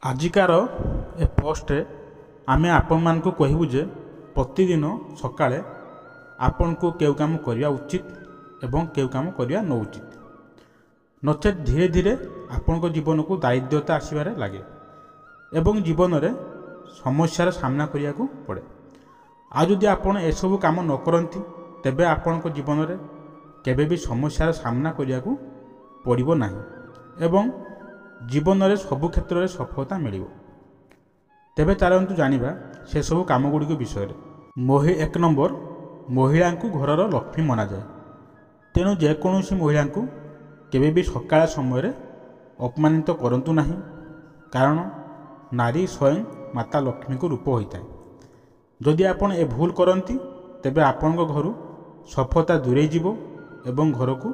आजिकार ए पोस्टे आमे आपण मानकु कहबू जे प्रतिदिन सकाळे आपण को केउ काम करिया उचित एवं केउ काम करिया न उचित नचेत धीरे धीरे आपण को जीवन को दायित्वता आसीबारे लागे एवं जीवन रे समस्यार सामना करिया को पड़े। आ जदि आपण एसबू काम न करंती तेबे आपण को जीवन रे केबे भी समस्यार सामना करिया को पड़िबो नाही एवं जीवन में सबु क्षेत्र में सफलता मिल। तेबे चलतु जानिबा से सबु काम गुड़िक विषय में। एक नंबर महिला को घरर लक्ष्मी मना जाए। तेणु जेकोसी महिला को केबे भी सकाळ समय अपमानित करंतु नहीं, कारण नारी स्वयं माता लक्ष्मी को रूप होता है। जदि आपण ए भूल करती तेबे आपण घर सफलता दूरे जीवो एवं घर को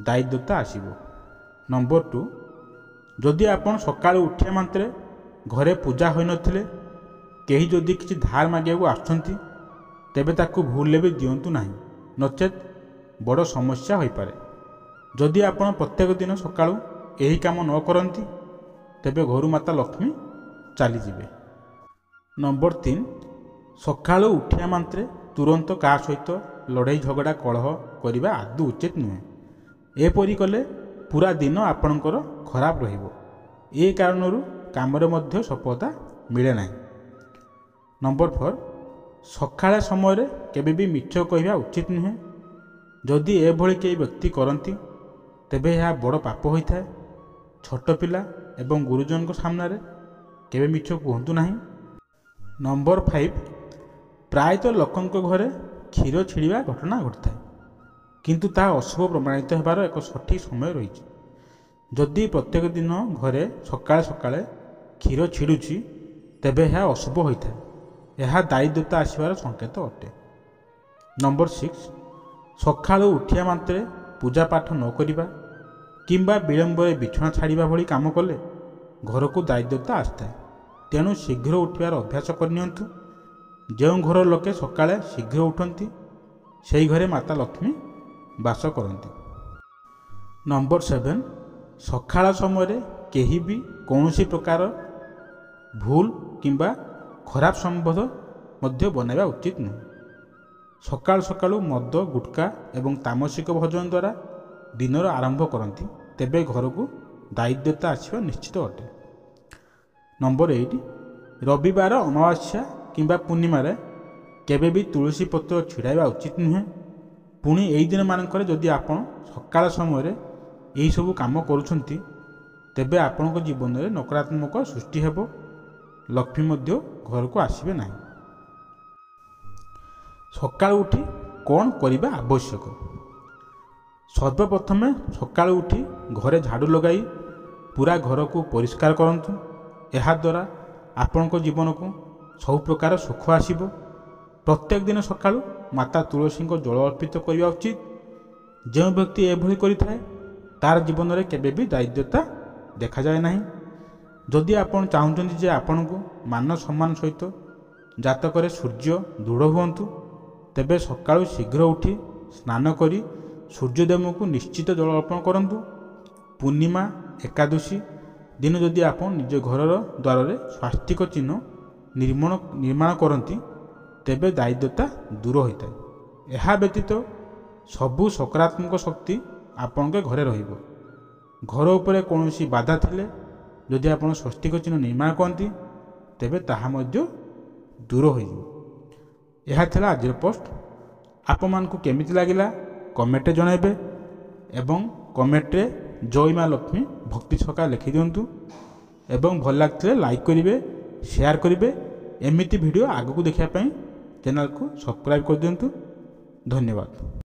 दायित्वता आसीबो। नंबर 2, जदि आपण सकाळु उठिया मात्रे घरे पूजा होई नथिले केही जदि किछि धार मागियाको आछंती तेबे ताकू भूलले भी दियंतु नाही, नचेत बड़ समस्या होई पारे। जदि आपण प्रत्येक दिन सकाळु एही काम न करंती तेबे घरु माता लक्ष्मी चली जिवे। नंबर 3, सकाळु उठिया मात्रे तुरंत का सहित लड़ाई झगड़ा कलह करिबा आदौ उचित नुहे। एपरि कले पूरा दिन आपणकर खराब रहिबो। ए कारणरू कामरे मध्य सफलता मिले नाही। नंबर 4, सकाळ समय केबे भी मिछ कहवा उचित नुहे। जदि एभली केही व्यक्ति करती तेबे यह बड़ पाप होता है। छोट पिला एवं गुरुजन को सामने केबे मिछ कहतु नाही। नंबर 5, प्रायतः लोकंक घरे क्षीर छिड़िबा घटना घटता है, किंतु ता अशुभ प्रमाणित होबार एक सठिक समय रही। जदि प्रत्येक दिन घरे सकाळे सकाळे क्षीर छिड़ुची तेबे यह अशुभ होता है। यह दायित्वता आसबार संकेत अटे। नंबर 6, सकाळु उठिया मात्रे पूजा पाठ न करिबा किंबा विलंब बिछना छाड़िबा भली काम कले घर को दायित्वता आसता है। तेणु शीघ्र उठिबार अभ्यास करनियंतु। जो घर लोके सकाळे शीघ्र उठंती सेही घरे माता लक्ष्मी बास करती। नंबर 7, सकाळ समय केही भी कौनसी प्रकार भूल किंबा खराब संबंध मध्य बनवा उचित नुह। सकाळ सकाळ मद गुटका एवं तामसिक भोजन द्वारा दिनर आरंभ करती तेबे घर को दायित्वता आसवा निश्चित अटे। नंबर 8, रविवार अमावास्या किंबा पूर्णिमा केबे भी तुलसी पत्र छिड़ाइबा उचित नुहे। पुणी एही दिन मानकर जदि आपण सकाळ समय यही सब काम करुछंती तेबे आपणक जीवन में नकारात्मक सृष्टि हेबो, लक्ष्मी मध्य घर को आसीबे नाही। सकाळ उठी कौन करिबा आवश्यक? सर्वप्रथम सकाळ उठी घरे झाड़ू लगाई पूरा घर को परिष्कार करंतु। एहा द्वारा आपणक जीवन को सब प्रकार सुख आसीबो। प्रत्येक दिन सकाळु माता तुलसी को जल अर्पित करवा उचित। जो व्यक्ति एभली करिथाए तार जीवन में केबे भी दायित्वता देखा जाए नहीं। जदि आपण चाहते जे आपण को मान सम्मान सहित जातक सूर्य दृढ़ हुंतु तेबे सकाळु शीघ्र उठी स्नान करी सूर्यदेव को निश्चित जल अर्पण करंतु। पूर्णिमा एकादशी दिन जदि आपण निज घरर द्वार स्वास्तिक चिन्ह निर्माण करती तेबे दायित्वता दूर होता है। यह व्यतीत सबु सकारात्मक शक्ति आपण के घरे रहिबो। घर उपरे कौनसी बाधा थिले जदि आपण स्वस्तिक चिन्ह निर्माण करती तेबे ताहा मध्य दूर होइबो। यह थिला आज पोस्ट। आपण मान को केमिति लागिला कमेंट जणाइबे एवं कमेंट रे जय मां लक्ष्मी भक्ति छका लिखि दियंतु एवं भल लागथिले लाइक करिवे, शेयर करिवे। एमिति वीडियो आगु को देखिया पई चैनल को सब्सक्राइब कर दियंतु। धन्यवाद।